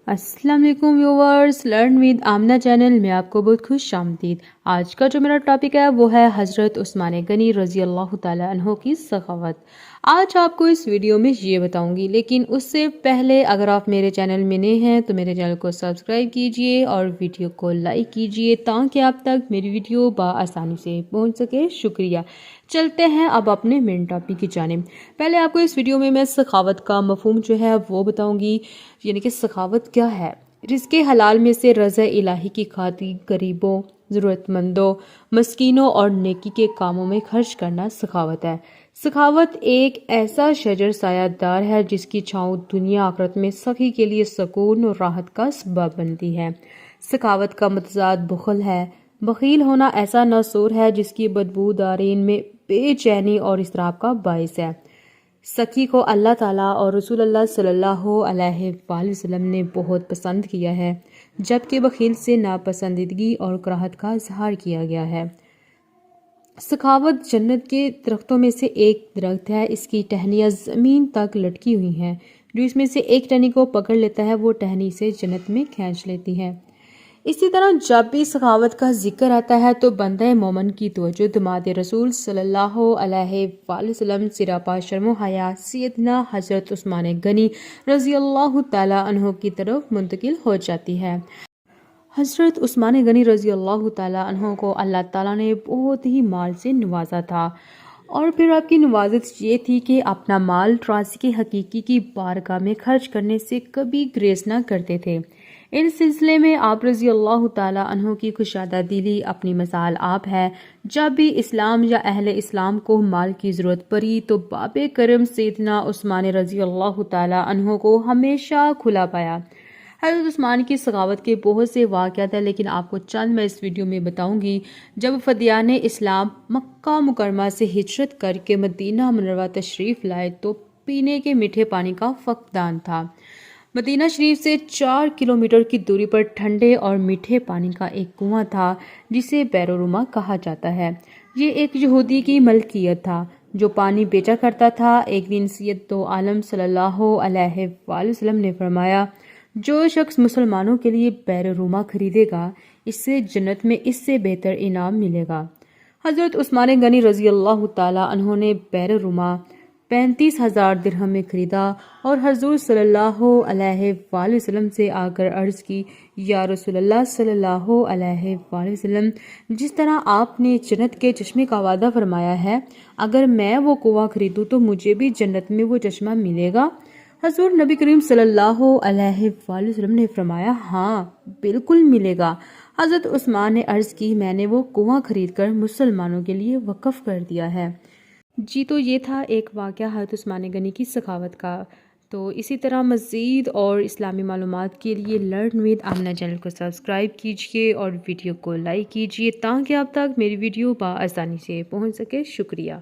अस्सलाम वालेकुम viewers, learn with Amna channel में आपको बहुत खुश आमदीद। आज का जो मेरा टॉपिक है वो है हज़रत उस्मान गनी रज़ी अल्लाह ताला अन्हो की सखावत। आज आपको इस वीडियो में ये बताऊंगी, लेकिन उससे पहले अगर आप मेरे चैनल में नए हैं तो मेरे चैनल को सब्सक्राइब कीजिए और वीडियो को लाइक कीजिए ताकि आप तक मेरी वीडियो आसानी से पहुंच सके। शुक्रिया। चलते हैं अब अपने मेन टॉपिक की जानिब। पहले आपको इस वीडियो में मैं सखावत का मफहूम जो है वो बताऊंगी, यानी कि सखावत क्या है। रिज़्क़े हलाल में से रज़ा इलाही की खातिर गरीबों, ज़रूरतमंदों, मस्कीनों और नेकी के कामों में खर्च करना सखावत है। सखावत एक ऐसा शजर सायादार है जिसकी छाँव दुनिया आखिरत में सभी के लिए सुकून और राहत का सबब बनती है। सखावत का मतज़ाद बुख़ल है। बख़ील होना ऐसा नासूर है जिसकी बदबू दारीन में बेचैनी और इसराफ का बाइस है। सखी को अल्लाह ताला और रसूलुल्लाह सल्लल्लाहु अलैहि वसल्लम ने बहुत पसंद किया है, जबकि बखील से नापसंदीदगी और कराहत का इजहार किया गया है। सखावत जन्नत के दरख्तों में से एक दरख्त है। इसकी टहनियाँ ज़मीन तक लटकी हुई हैं। जो इसमें से एक टहनी को पकड़ लेता है वो टहनी से जन्नत में खींच लेती है। इसी तरह जब भी सखावत का जिक्र आता है तो बंदा मोमन की तवज्जो दमाद रसूल सल्लल्लाहु अलैहि वसल्लम सिरापा शर्म हया सैयदना हज़रत उस्मान गनी रज़ी अल्लाह ताला अन्हो की तरफ मुंतकिल हो जाती है। हज़रत उस्मान गनी रज़ी अल्लाह ताला अन्हो को अल्लाह ताला ने बहुत ही माल से नवाजा था, और फिर आपकी नवाजत ये थी कि अपना माल राज़िक़ हकीकी की बारगाह में खर्च करने से कभी ग्रेस ना करते थे। इस सिलसिले में आप रज़ी अल्लाह ताला अन्हो की खुशादा दिली अपनी मिसाल आप है। जब भी इस्लाम या अहले इस्लाम को माल की ज़रूरत पड़ी तो बाबे करम सैयदना उस्मान रज़ी अल्लाह ताला अन्हो को हमेशा खुला पाया। हज़रत उस्मान की सखावत के बहुत से वाक़यात हैं, लेकिन आपको चंद मैं इस वीडियो में बताऊंगी। जब फदियान इस्लाम मक्का मुकरमा से हिजरत करके मदीना मुनव्वरा तशरीफ़ लाए तो पीने के मीठे पानी का फक़दान था। मदीना शरीफ से 4 किलोमीटर की दूरी पर ठंडे और मीठे पानी का एक कुआं था जिसे बैरुरुमा कहा जाता है। ये एक यहूदी की मलकियत था जो पानी बेचा करता था। एक दिन सैयद दो आलम सल्लल्लाहु अलैहि वसल्लम ने फरमाया, जो शख्स मुसलमानों के लिए बैरुरुमा खरीदेगा इससे जन्नत में इससे बेहतर इनाम मिलेगा। हज़रत उस्मान गनी रज़ी अल्लाह ताला अन्हो ने बैरुरुमा 35,000 दिरहम में खरीदा और हजूर सल्लल्लाहु अलैहि वसल्लम से आकर अर्ज़ की, या रसूलल्लाह सल्लल्लाहु अलैहि वसल्लम, जिस तरह आपने जन्नत के चश्मे का वादा फरमाया है, अगर मैं वो कुआं खरीदूं तो मुझे भी जन्नत में वो चश्मा मिलेगा? हजूर नबी करीम सल्लल्लाहु अलैहि वसल्लम ने फरमाया, हाँ बिल्कुल मिलेगा। हज़रत उस्मान ने अर्ज़ की, मैंने वो कुआं खरीद कर मुसलमानों के लिए वक़फ़ कर दिया है। जी, तो ये था एक वाक़या हज़रत उस्मान गनी की सखावत का। तो इसी तरह मज़ीद और इस्लामी मालूमात के लिए लर्न विद आमना चैनल को सब्सक्राइब कीजिए और वीडियो को लाइक कीजिए ताकि आप तक मेरी वीडियो आसानी से पहुँच सके। शुक्रिया।